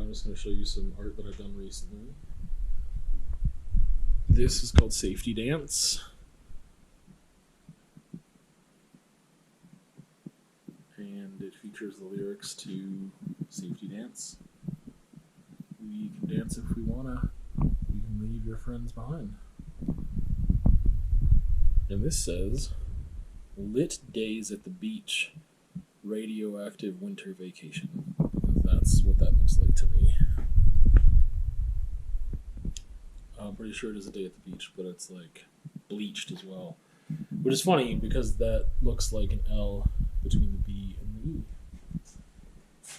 I'm just going to show you some art that I've done recently. This is called Safety Dance. And it features the lyrics to Safety Dance. We can dance if we wanna. You can leave your friends behind. And this says, lit days at the beach, radioactive winter vacation. That's what that looks like to me. I'm pretty sure it is a day at the beach, but it's like bleached as well. Which is funny because that looks like an L between the B and the E.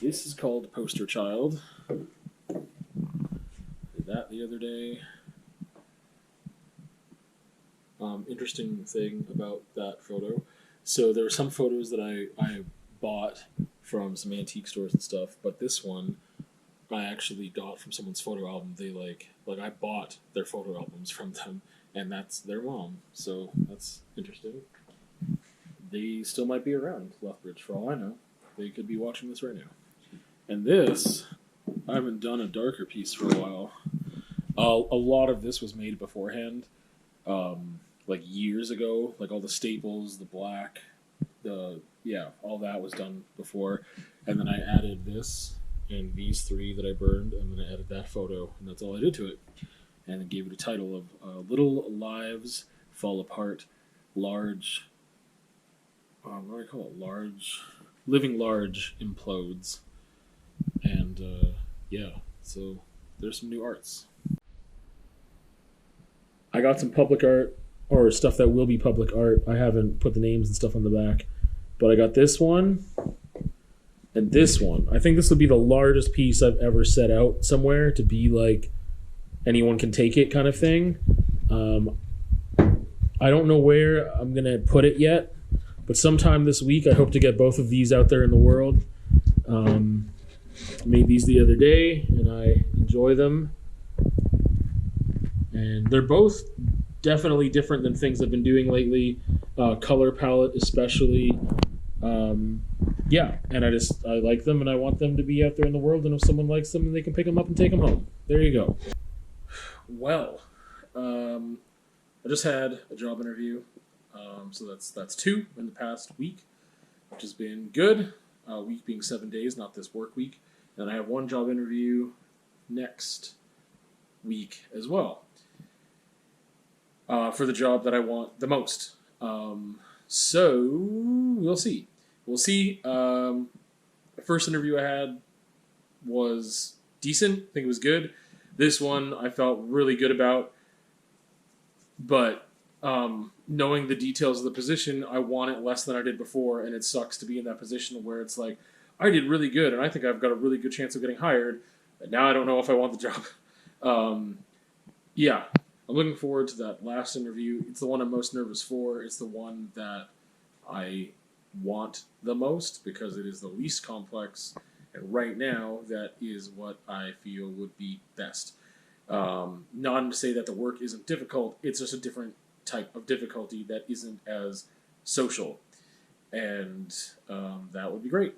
This is called Poster Child. Did that the other day. Interesting thing about that photo. So there were some photos that I bought from some antique stores and stuff, but this one I actually got from someone's photo album. They like I bought their photo albums from them, and that's their mom. So that's interesting. They still might be around Lethbridge for all I know. They could be watching this right now. And this, I haven't done a darker piece for a while. A lot of this was made beforehand, like years ago. Like all the staples, the black, all that was done before. And then I added this and these three that I burned, and then I added that photo, and that's all I did to it. And it gave it a title of Little Lives Fall Apart, Large... what do I call it? Large... Living Large Implodes. And, so there's some new arts. I got some public art, or stuff that will be public art. I haven't put the names and stuff on the back. But I got this one, and this one. I think this will be the largest piece I've ever set out somewhere to be like anyone can take it kind of thing. I don't know where I'm going to put it yet, but sometime this week I hope to get both of these out there in the world. Made these the other day, and I enjoy them. And they're both definitely different than things I've been doing lately. Color palette especially. And I like them, and I want them to be out there in the world, and if someone likes them, they can pick them up and take them home. There you go. Well, I just had a job interview, so that's 2 in the past week, which has been good. Week being 7 days, not this work week. And I have 1 job interview next week as well, for the job that I want the most. So we'll see. The first interview I had was decent. I think it was good. This one I felt really good about. But knowing the details of the position, I want it less than I did before, and it sucks to be in that position where it's like, I did really good, and I think I've got a really good chance of getting hired, and now I don't know if I want the job. I'm looking forward to that last interview. It's the one I'm most nervous for. It's the one that I want the most because it is the least complex, and right now that is what I feel would be best. Not to say that the work isn't difficult, it's just a different type of difficulty that isn't as social, and that would be great.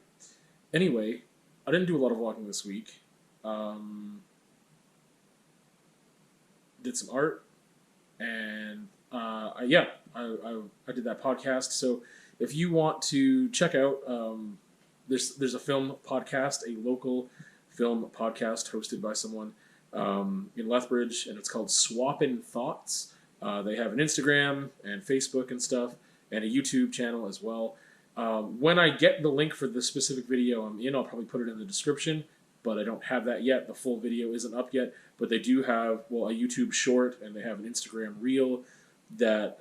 Anyway, I didn't do a lot of walking this week. Did some art, and I did that podcast. So if you want to check out, there's a film podcast, a local film podcast hosted by someone in Lethbridge, and it's called Swappin Thoughts. They have an Instagram and Facebook and stuff, and a YouTube channel as well. When I get the link for the specific video I'm in, I'll probably put it in the description, but I don't have that yet. The full video isn't up yet, but they do have, a YouTube short, and they have an Instagram reel that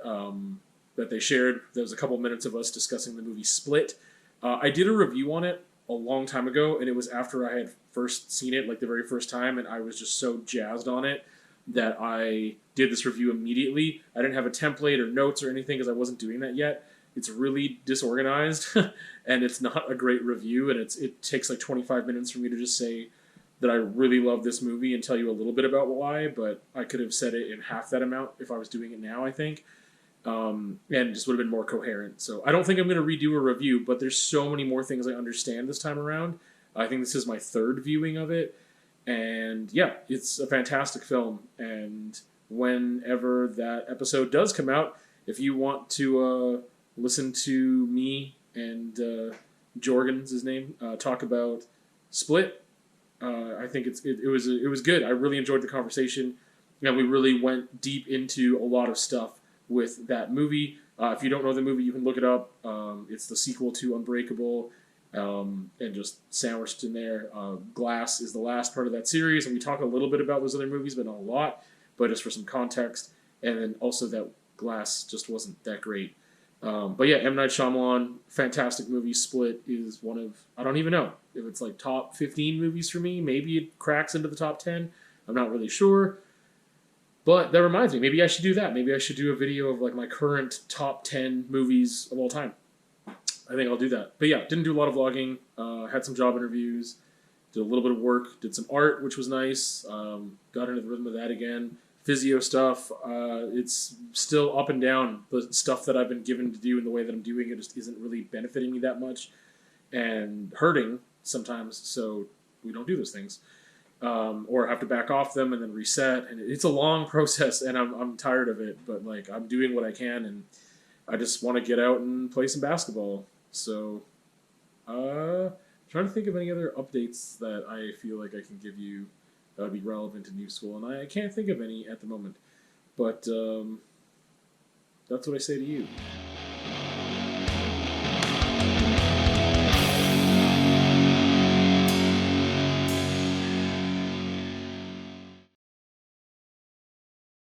they shared. There was a couple minutes of us discussing the movie Split. I did a review on it a long time ago, and it was after I had first seen it, like the very first time, and I was just so jazzed on it that I did this review immediately. I didn't have a template or notes or anything because I wasn't doing that yet. It's really disorganized, and it's not a great review, and it takes like 25 minutes for me to just say that I really love this movie and tell you a little bit about why, but I could have said it in half that amount if I was doing it now, I think, and just would have been more coherent. So I don't think I'm going to redo a review, but there's so many more things I understand this time around. I think this is my 3rd viewing of it, And yeah, it's a fantastic film. And whenever that episode does come out, if you want to listen to me and Jorgen's his name talk about Split, I think it was good. I really enjoyed the conversation, and we really went deep into a lot of stuff with that movie. If you don't know the movie, you can look it up. It's the sequel to Unbreakable, and just sandwiched in there. Glass is the last part of that series, and we talk a little bit about those other movies, but not a lot. But just for some context, and then also that Glass just wasn't that great. But yeah, M. Night Shyamalan, fantastic movie. Split is one of, I don't even know if it's like top 15 movies for me. Maybe it cracks into the top 10. I'm not really sure. But that reminds me, maybe I should do that. Maybe I should do a video of like my current top 10 movies of all time. I think I'll do that. But yeah, didn't do a lot of vlogging. Had some job interviews. Did a little bit of work. Did some art, which was nice. Got into the rhythm of that again. Physio stuff. It's still up and down. The stuff that I've been given to do and the way that I'm doing it just isn't really benefiting me that much. And hurting sometimes, so we don't do those things. Or have to back off them and then reset. And it's a long process, and I'm tired of it. But like, I'm doing what I can, and I just want to get out and play some basketball. So, trying to think of any other updates that I feel like I can give you that would be relevant to new school, and I can't think of any at the moment. But that's what I say to you.